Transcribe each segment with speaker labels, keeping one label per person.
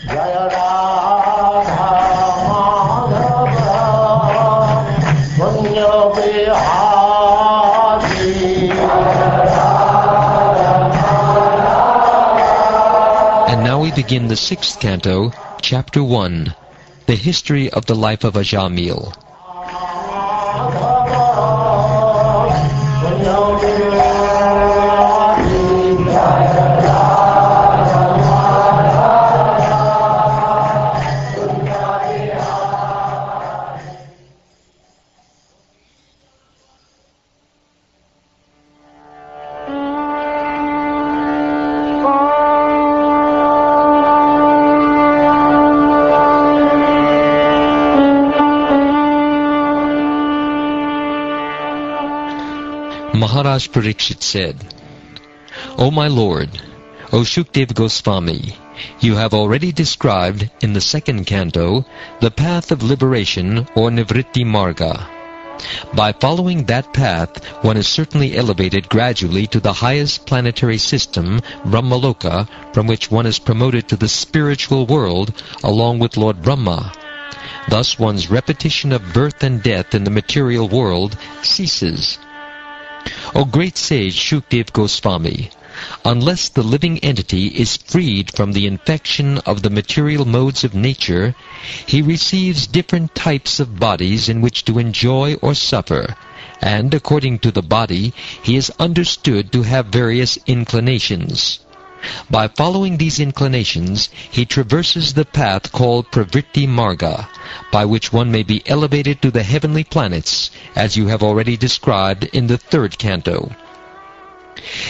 Speaker 1: Jaya Radha Madhava Punya Vihari.
Speaker 2: And now we begin the 6th canto, chapter 1, the history of the life of Ajamila. Maharaj Parikshit said, O my Lord, O Shukdev Goswami, you have already described in the 2nd canto the path of liberation or Nivritti Marga. By following that path, one is certainly elevated gradually to the highest planetary system, Brahmaloka, from which one is promoted to the spiritual world along with Lord Brahma. Thus one's repetition of birth and death in the material world ceases. O great sage Shukdev Goswami, unless the living entity is freed from the infection of the material modes of nature, he receives different types of bodies in which to enjoy or suffer, and according to the body, he is understood to have various inclinations. By following these inclinations, he traverses the path called Pravritti Marga, by which one may be elevated to the heavenly planets, as you have already described in the 3rd canto.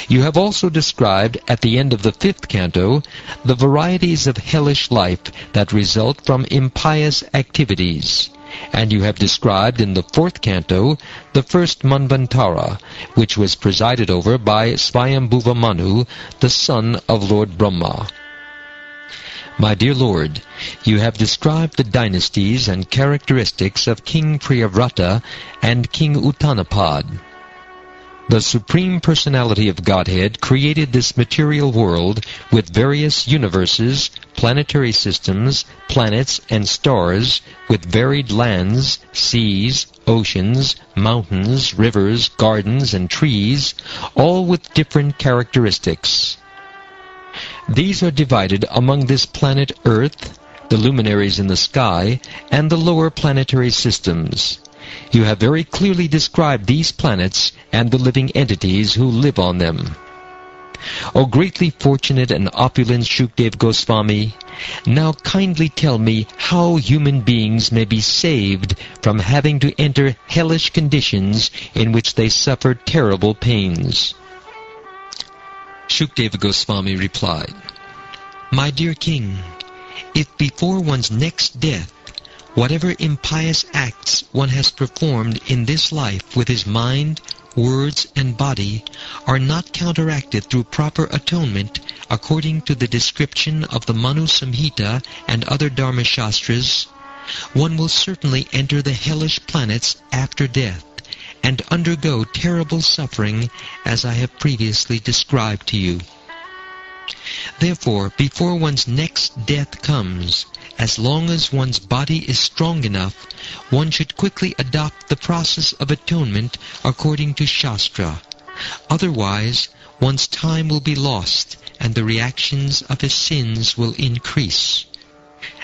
Speaker 2: You have also described at the end of the 5th canto the varieties of hellish life that result from impious activities, and you have described in the 4th canto the first Manvantara, which was presided over by Swayambhuva Manu, the son of Lord Brahma. My dear Lord, you have described the dynasties and characteristics of King Priyavrata and King Uttanapad. The Supreme Personality of Godhead created this material world with various universes, planetary systems, planets, and stars, with varied lands, seas, oceans, mountains, rivers, gardens, and trees, all with different characteristics. These are divided among this planet Earth, the luminaries in the sky, and the lower planetary systems. You have very clearly described these planets and the living entities who live on them. O greatly fortunate and opulent Shukdev Goswami, now kindly tell me how human beings may be saved from having to enter hellish conditions in which they suffer terrible pains. Shukdev Goswami replied, My dear king, if before one's next death whatever impious acts one has performed in this life with his mind, words, and body are not counteracted through proper atonement according to the description of the Manu Samhita and other Dharma Shastras, one will certainly enter the hellish planets after death and undergo terrible suffering as I have previously described to you. Therefore, before one's next death comes, as long as one's body is strong enough, one should quickly adopt the process of atonement according to Shastra. Otherwise, one's time will be lost and the reactions of his sins will increase.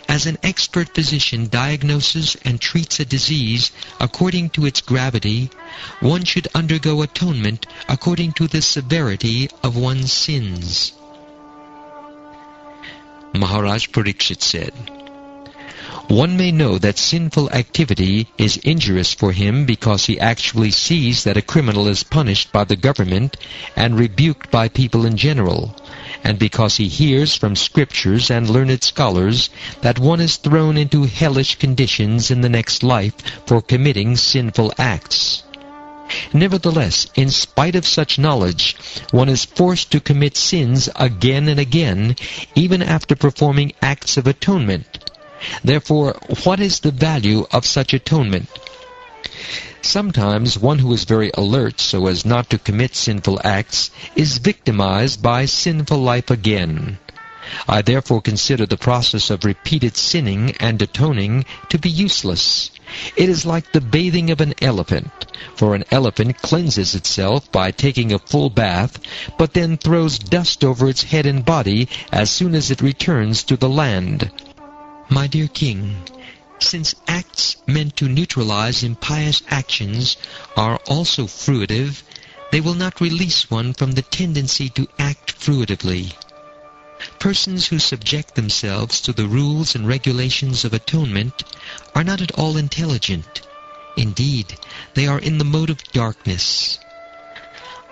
Speaker 2: As an expert physician diagnoses and treats a disease according to its gravity, one should undergo atonement according to the severity of one's sins. Maharaj Parikshit said, One may know that sinful activity is injurious for him because he actually sees that a criminal is punished by the government and rebuked by people in general, and because he hears from scriptures and learned scholars that one is thrown into hellish conditions in the next life for committing sinful acts. Nevertheless, in spite of such knowledge, one is forced to commit sins again and again, even after performing acts of atonement. Therefore, what is the value of such atonement? Sometimes one who is very alert so as not to commit sinful acts is victimized by sinful life again. I therefore consider the process of repeated sinning and atoning to be useless. It is like the bathing of an elephant, for an elephant cleanses itself by taking a full bath, but then throws dust over its head and body as soon as it returns to the land. My dear King, since acts meant to neutralize impious actions are also fruitive, they will not release one from the tendency to act fruitively. Persons who subject themselves to the rules and regulations of atonement are not at all intelligent. Indeed, they are in the mode of darkness.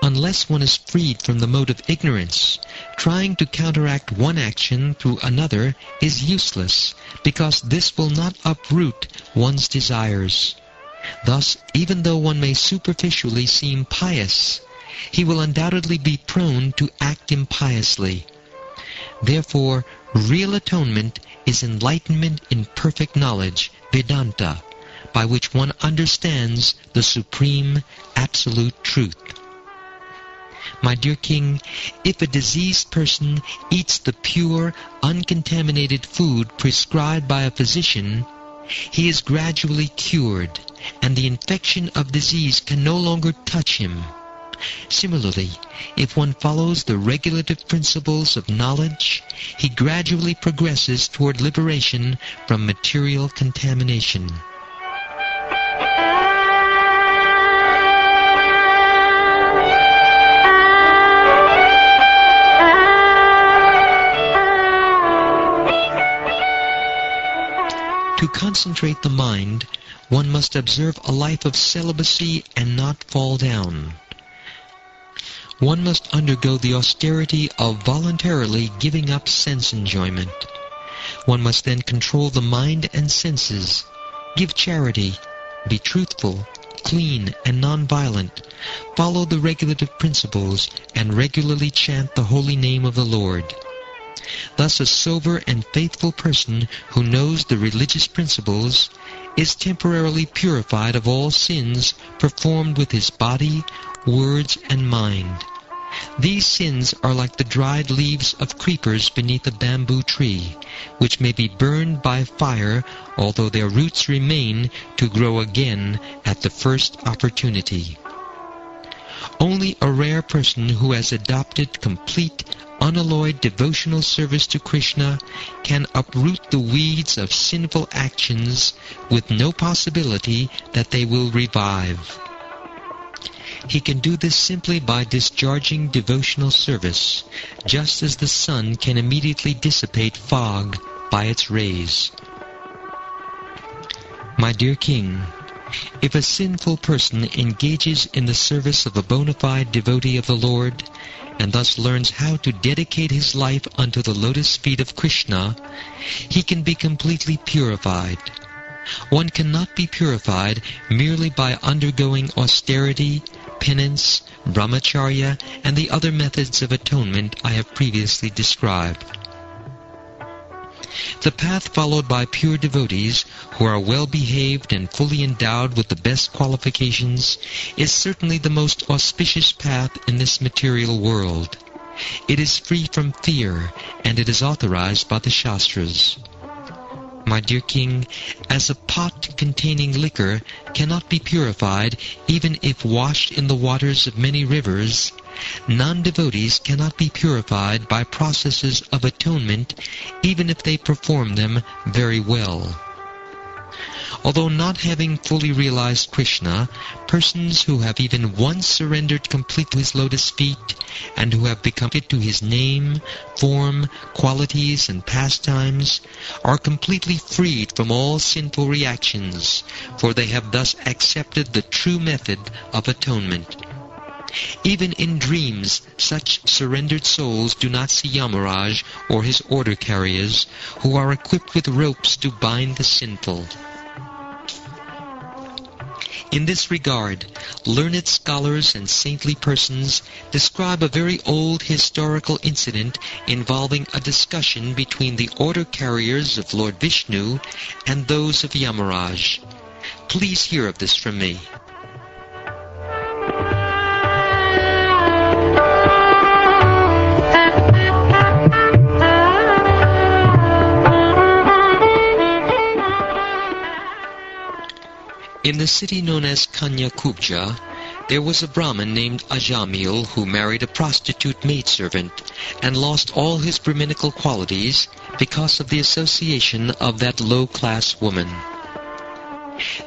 Speaker 2: Unless one is freed from the mode of ignorance, trying to counteract one action through another is useless, because this will not uproot one's desires. Thus, even though one may superficially seem pious, he will undoubtedly be prone to act impiously. Therefore, real atonement is enlightenment in perfect knowledge, Vedanta, by which one understands the supreme, absolute truth. My dear King, if a diseased person eats the pure, uncontaminated food prescribed by a physician, he is gradually cured, and the infection of disease can no longer touch him. Similarly, if one follows the regulative principles of knowledge, he gradually progresses toward liberation from material contamination. To concentrate the mind, one must observe a life of celibacy and not fall down. One must undergo the austerity of voluntarily giving up sense enjoyment. One must then control the mind and senses, give charity, be truthful, clean, and non-violent, follow the regulative principles, and regularly chant the holy name of the Lord. Thus a sober and faithful person who knows the religious principles is temporarily purified of all sins performed with his body, words, and mind. These sins are like the dried leaves of creepers beneath a bamboo tree, which may be burned by fire, although their roots remain to grow again at the first opportunity. Only a rare person who has adopted complete, unalloyed devotional service to Krishna can uproot the weeds of sinful actions with no possibility that they will revive. He can do this simply by discharging devotional service, just as the sun can immediately dissipate fog by its rays. My dear King, if a sinful person engages in the service of a bona fide devotee of the Lord, and thus learns how to dedicate his life unto the lotus feet of Krishna, he can be completely purified. One cannot be purified merely by undergoing austerity, penance, brahmacharya, and the other methods of atonement I have previously described. The path followed by pure devotees who are well behaved and fully endowed with the best qualifications is certainly the most auspicious path in this material world. It is free from fear, and it is authorized by the Shastras. My dear King, as a pot containing liquor cannot be purified even if washed in the waters of many rivers, non-devotees cannot be purified by processes of atonement even if they perform them very well. Although not having fully realized Krishna, persons who have even once surrendered completely to his lotus feet and who have become fit to his name, form, qualities, and pastimes are completely freed from all sinful reactions, for they have thus accepted the true method of atonement. Even in dreams, such surrendered souls do not see Yamaraj or his order carriers, who are equipped with ropes to bind the sinful. In this regard, learned scholars and saintly persons describe a very old historical incident involving a discussion between the order carriers of Lord Vishnu and those of Yamaraj. Please hear of this from me. In the city known as Kanyakubja, there was a Brahmin named Ajamila who married a prostitute maidservant and lost all his Brahminical qualities because of the association of that low-class woman.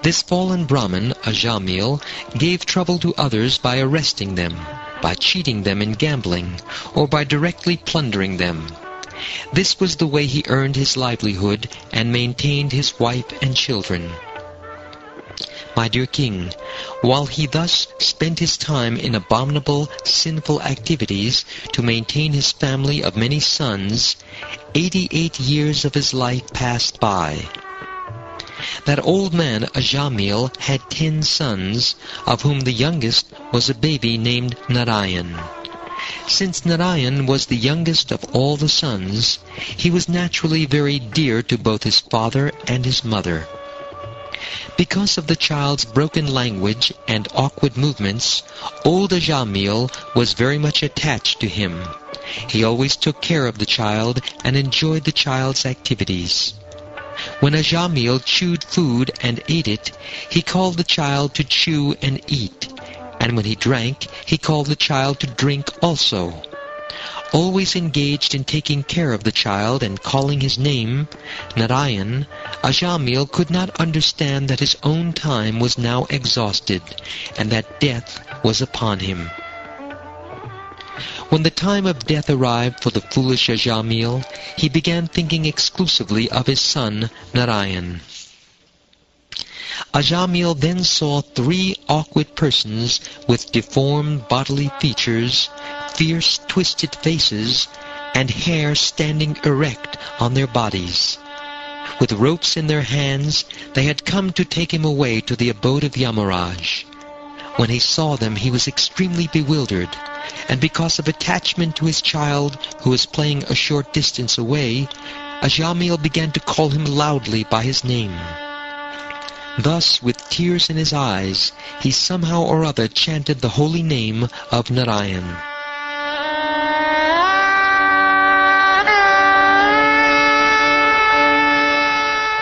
Speaker 2: This fallen Brahmin, Ajamila, gave trouble to others by arresting them, by cheating them in gambling, or by directly plundering them. This was the way he earned his livelihood and maintained his wife and children. My dear king, while he thus spent his time in abominable, sinful activities to maintain his family of many sons, 88 years of his life passed by. That old man, Ajamila, had 10 sons, of whom the youngest was a baby named Narayan. Since Narayan was the youngest of all the sons, he was naturally very dear to both his father and his mother. Because of the child's broken language and awkward movements, old Ajamila was very much attached to him. He always took care of the child and enjoyed the child's activities. When Ajamila chewed food and ate it, he called the child to chew and eat, and when he drank, he called the child to drink also. Always engaged in taking care of the child and calling his name, Narayan, Ajamila could not understand that his own time was now exhausted, and that death was upon him. When the time of death arrived for the foolish Ajamila, he began thinking exclusively of his son Narayan. Ajamila then saw 3 awkward persons with deformed bodily features, fierce twisted faces, and hair standing erect on their bodies. With ropes in their hands, they had come to take him away to the abode of Yamaraj. When he saw them, he was extremely bewildered, and because of attachment to his child, who was playing a short distance away, Ajamila began to call him loudly by his name. Thus, with tears in his eyes, he somehow or other chanted the holy name of Narayan.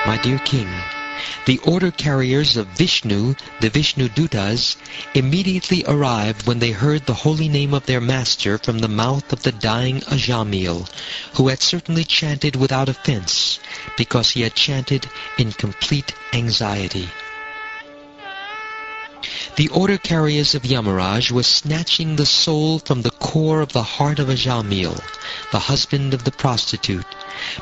Speaker 2: My dear king, the order carriers of Vishnu, the Vishnu Dutas, immediately arrived when they heard the holy name of their master from the mouth of the dying Ajamila, who had certainly chanted without offense, because he had chanted in complete anxiety. The order carriers of Yamaraj were snatching the soul from the core of the heart of Ajamila, the husband of the prostitute,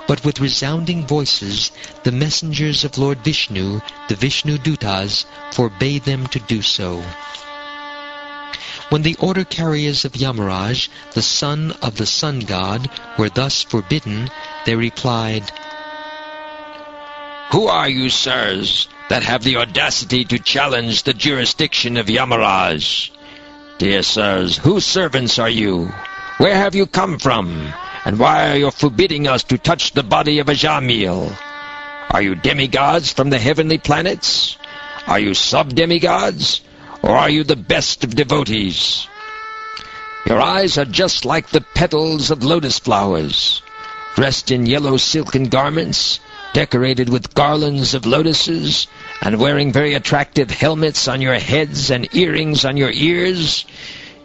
Speaker 2: but with resounding voices the messengers of Lord Vishnu, the Vishnu Dutas, forbade them to do so. When the order carriers of Yamaraj, the son of the sun god, were thus forbidden, they replied,
Speaker 3: "Who are you, sirs, that have the audacity to challenge the jurisdiction of Yamaraj? Dear sirs, whose servants are you? Where have you come from? And why are you forbidding us to touch the body of Ajamila? Are you demigods from the heavenly planets? Are you sub-demigods? Or are you the best of devotees? Your eyes are just like the petals of lotus flowers, dressed in yellow silken garments, decorated with garlands of lotuses, and wearing very attractive helmets on your heads and earrings on your ears.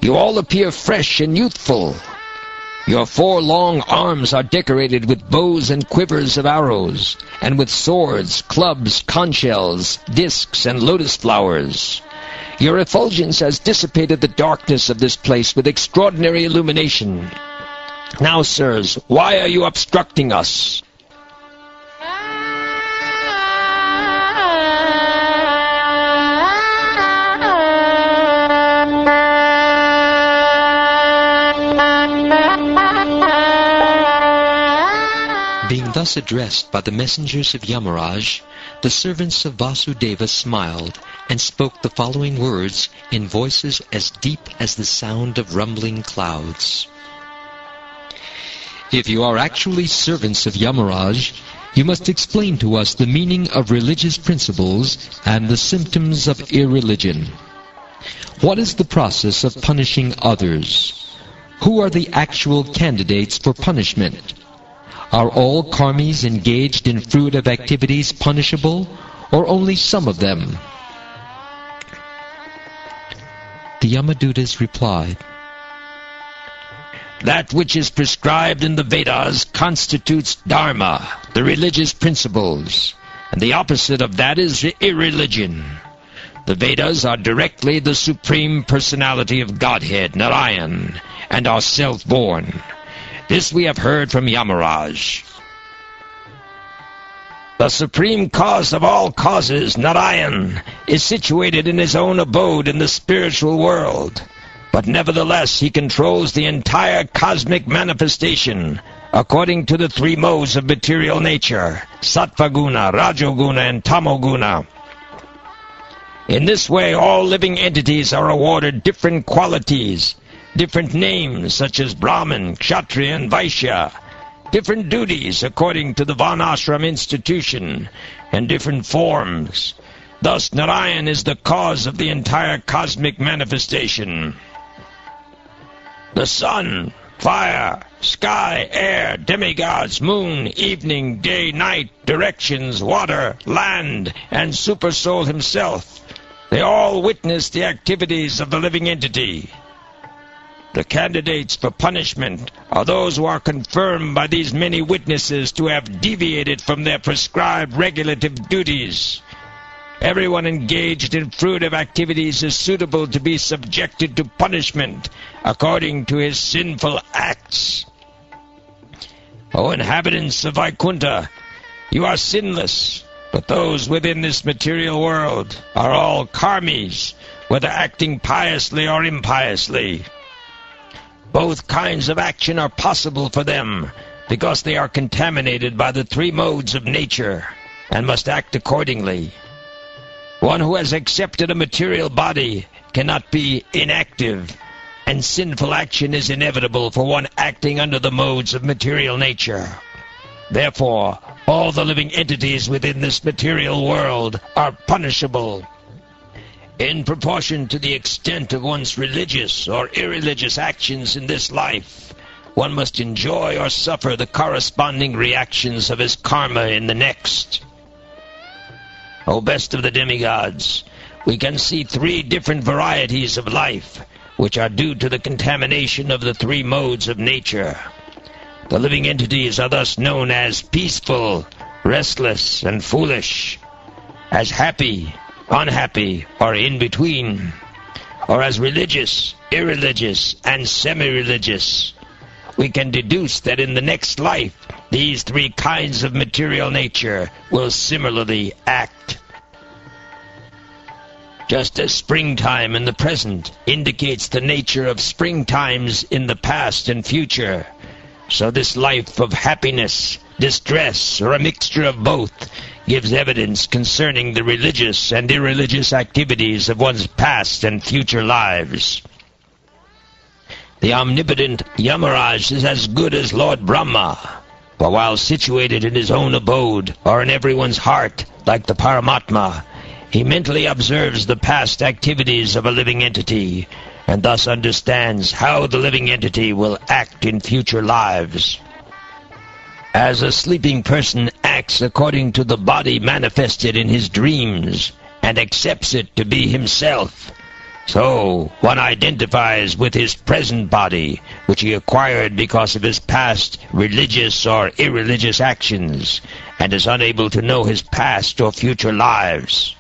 Speaker 3: You all appear fresh and youthful. Your 4 long arms are decorated with bows and quivers of arrows, and with swords, clubs, conch shells, discs, and lotus flowers. Your effulgence has dissipated the darkness of this place with extraordinary illumination. Now, sirs, why are you obstructing us?"
Speaker 2: Being thus addressed by the messengers of Yamaraj, the servants of Vasudeva smiled and spoke the following words in voices as deep as the sound of rumbling clouds. "If you are actually servants of Yamaraj, you must explain to us the meaning of religious principles and the symptoms of irreligion. What is the process of punishing others? Who are the actual candidates for punishment? Are all karmis engaged in fruitive activities punishable, or only some of them? The Yamadutas replied,
Speaker 3: That which is prescribed in the Vedas constitutes dharma, the religious principles, and the opposite of that is irreligion. The Vedas are directly the Supreme Personality of Godhead, Narayan, and are self-born. This we have heard from Yamaraj. The supreme cause of all causes, Narayan, is situated in his own abode in the spiritual world. But nevertheless he controls the entire cosmic manifestation according to the three modes of material nature, Sattvaguna, Rajoguna, and Tamoguna. In this way all living entities are awarded different qualities, different names such as Brahman, Kshatriya, and Vaishya, different duties according to the Varnashram institution, and different forms. Thus Narayan is the cause of the entire cosmic manifestation. The sun, fire, sky, air, demigods, moon, evening, day, night, directions, water, land, and Supersoul himself, they all witness the activities of the living entity. The candidates for punishment are those who are confirmed by these many witnesses to have deviated from their prescribed regulative duties. Everyone engaged in fruitive activities is suitable to be subjected to punishment according to his sinful acts. O inhabitants of Vaikuntha, you are sinless, but those within this material world are all karmis, whether acting piously or impiously. Both kinds of action are possible for them, because they are contaminated by the three modes of nature, and must act accordingly. One who has accepted a material body cannot be inactive, and sinful action is inevitable for one acting under the modes of material nature. Therefore, all the living entities within this material world are punishable. In proportion to the extent of one's religious or irreligious actions in this life, one must enjoy or suffer the corresponding reactions of his karma in the next. O best of the demigods, we can see three different varieties of life, which are due to the contamination of the three modes of nature. The living entities are thus known as peaceful, restless, and foolish, as happy, unhappy, or in between, or as religious, irreligious, and semi-religious. We can deduce that in the next life, these three kinds of material nature will similarly act. Just as springtime in the present indicates the nature of springtimes in the past and future, so this life of happiness, distress, or a mixture of both gives evidence concerning the religious and irreligious activities of one's past and future lives. The omnipotent Yamaraj is as good as Lord Brahma, for while situated in his own abode or in everyone's heart like the Paramatma, he mentally observes the past activities of a living entity, and thus understands how the living entity will act in future lives. As a sleeping person acts according to the body manifested in his dreams, and accepts it to be himself, so one identifies with his present body, which he acquired because of his past religious or irreligious actions, and is unable to know his past or future lives.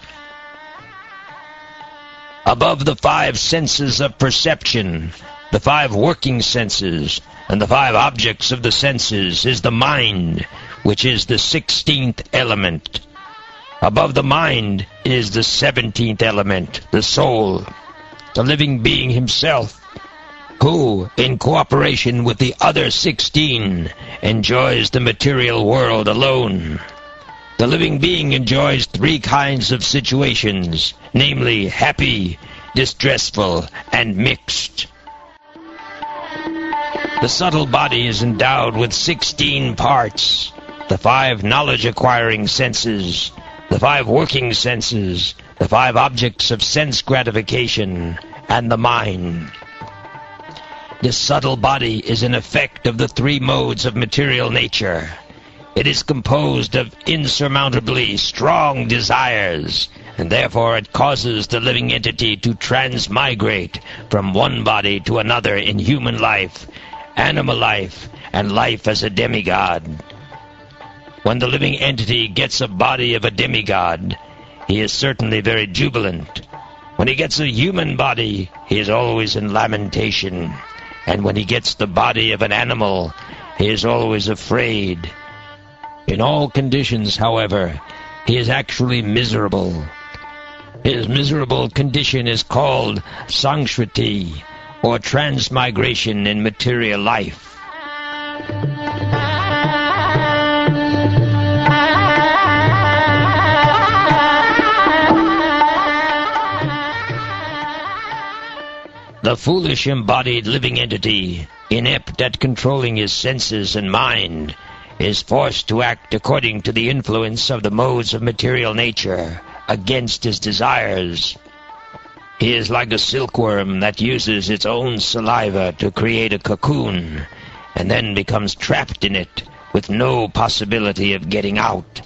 Speaker 3: Above the five senses of perception, the five working senses, and the five objects of the senses is the mind, which is the 16th element. Above the mind is the 17th element, the soul, the living being himself, who, in cooperation with the other 16, enjoys the material world alone. The living being enjoys three kinds of situations, namely happy, distressful, and mixed. The subtle body is endowed with 16 parts, the 5 knowledge-acquiring senses, the 5 working senses, the 5 objects of sense gratification, and the mind. This subtle body is an effect of the 3 modes of material nature. It is composed of insurmountably strong desires, and therefore it causes the living entity to transmigrate from one body to another in human life, animal life, and life as a demigod. When the living entity gets a body of a demigod, he is certainly very jubilant. When he gets a human body, he is always in lamentation. And when he gets the body of an animal, he is always afraid. In all conditions, however, he is actually miserable. His miserable condition is called sangshriti, or transmigration in material life. The foolish embodied living entity, inept at controlling his senses and mind, is forced to act according to the influence of the modes of material nature against his desires. He is like a silkworm that uses its own saliva to create a cocoon, and then becomes trapped in it with no possibility of getting out.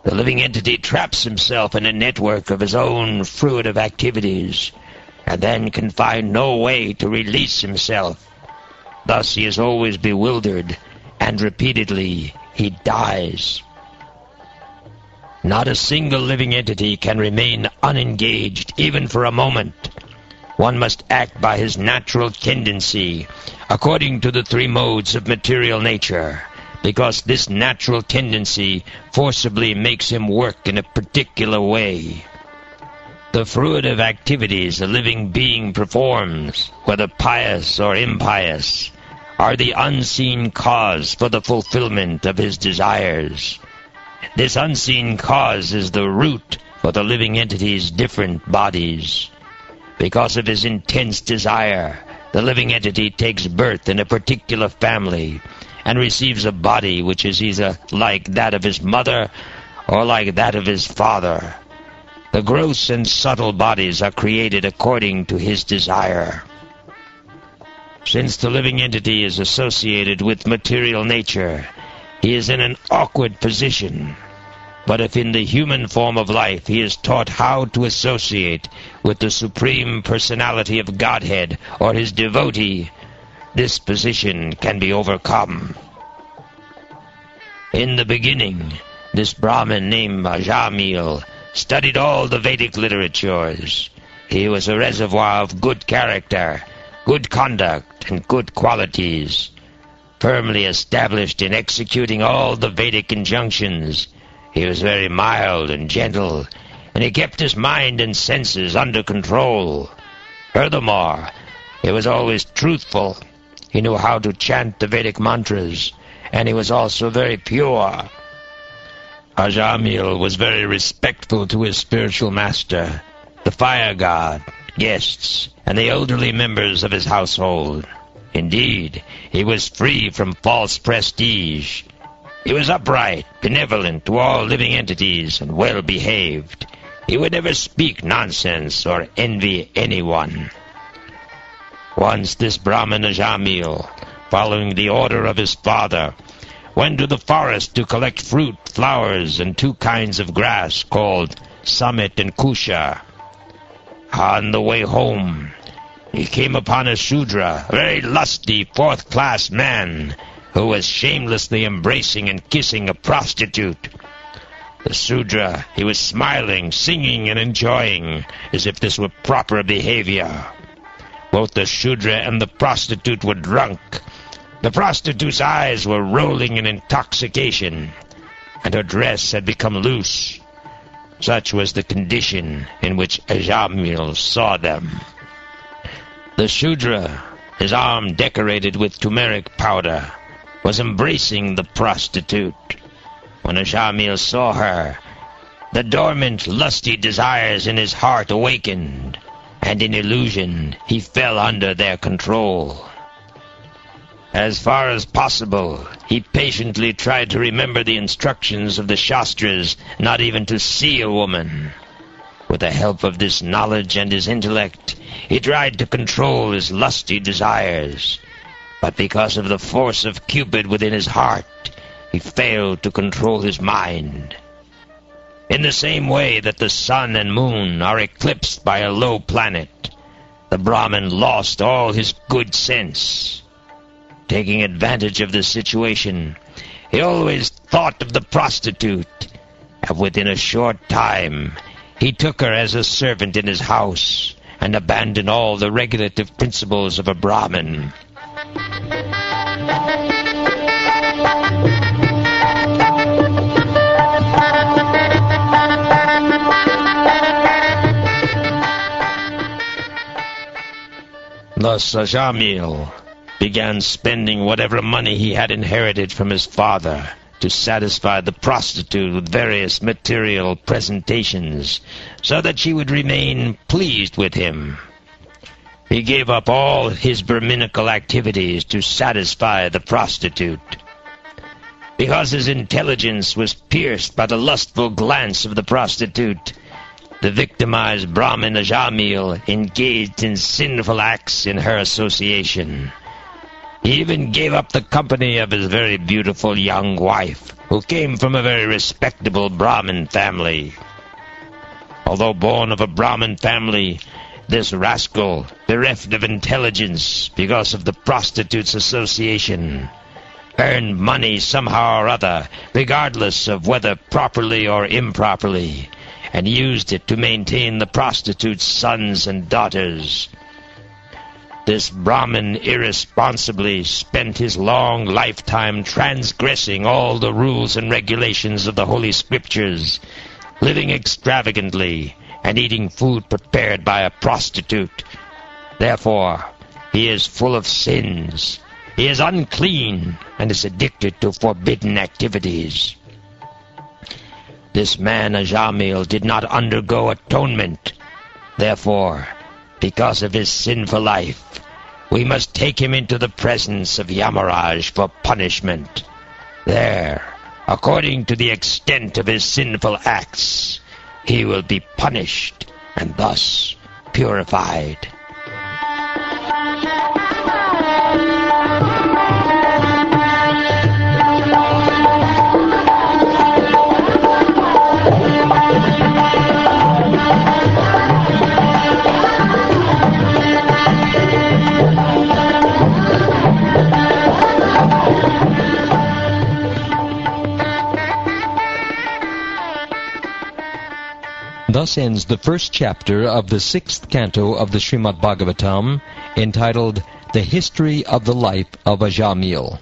Speaker 3: The living entity traps himself in a network of his own fruitive activities, and then can find no way to release himself. Thus he is always bewildered, and repeatedly he dies. Not a single living entity can remain unengaged, even for a moment. One must act by his natural tendency, according to the three modes of material nature, because this natural tendency forcibly makes him work in a particular way. The fruitive activities a living being performs, whether pious or impious, are the unseen cause for the fulfillment of his desires. This unseen cause is the root for the living entity's different bodies. Because of his intense desire, the living entity takes birth in a particular family and receives a body which is either like that of his mother or like that of his father. The gross and subtle bodies are created according to his desire. Since the living entity is associated with material nature, he is in an awkward position. But if in the human form of life he is taught how to associate with the Supreme Personality of Godhead or his devotee, this position can be overcome. In the beginning, this Brahmin named Ajamila studied all the Vedic literatures. He was a reservoir of good character, good conduct, and good qualities. Firmly established in executing all the Vedic injunctions, he was very mild and gentle, and he kept his mind and senses under control. Furthermore, he was always truthful. He knew how to chant the Vedic mantras, and he was also very pure. Ajamila was very respectful to his spiritual master, the fire god, guests, and the elderly members of his household. Indeed, he was free from false prestige. He was upright, benevolent to all living entities, and well-behaved. He would never speak nonsense or envy anyone. Once this Brahmin Ajamila, following the order of his father, went to the forest to collect fruit, flowers, and two kinds of grass called summit and kusha. On the way home, he came upon a Shudra, a very lusty fourth-class man, who was shamelessly embracing and kissing a prostitute. The Shudra, he was smiling, singing, and enjoying, as if this were proper behavior. Both the Shudra and the prostitute were drunk. The prostitute's eyes were rolling in intoxication, and her dress had become loose. Such was the condition in which Ajamila saw them. The Shudra, his arm decorated with turmeric powder, was embracing the prostitute. When Ajamila saw her, the dormant, lusty desires in his heart awakened, and in illusion he fell under their control. As far as possible, he patiently tried to remember the instructions of the Shastras, not even to see a woman. With the help of this knowledge and his intellect, he tried to control his lusty desires. But because of the force of Cupid within his heart, he failed to control his mind. In the same way that the sun and moon are eclipsed by a low planet, the Brahmin lost all his good sense. Taking advantage of this situation, he always thought of the prostitute, and within a short time he took her as a servant in his house and abandoned all the regulative principles of a Brahmin. Thus Ajamila began spending whatever money he had inherited from his father to satisfy the prostitute with various material presentations, so that she would remain pleased with him. He gave up all his Brahminical activities to satisfy the prostitute. Because his intelligence was pierced by the lustful glance of the prostitute, the victimized Brahmin Ajamila engaged in sinful acts in her association. He even gave up the company of his very beautiful young wife, who came from a very respectable Brahmin family. Although born of a Brahmin family, this rascal, bereft of intelligence because of the prostitute's association, earned money somehow or other, regardless of whether properly or improperly, and used it to maintain the prostitute's sons and daughters. This Brahmin irresponsibly spent his long lifetime transgressing all the rules and regulations of the Holy Scriptures, living extravagantly and eating food prepared by a prostitute. Therefore, he is full of sins. He is unclean and is addicted to forbidden activities. This man Ajamila did not undergo atonement. Therefore, because of his sinful life, we must take him into the presence of Yamaraj for punishment. There, according to the extent of his sinful acts, he will be punished and thus purified.
Speaker 2: Thus ends the first chapter of the 6th canto of the Srimad Bhagavatam, entitled The History of the Life of Ajamila.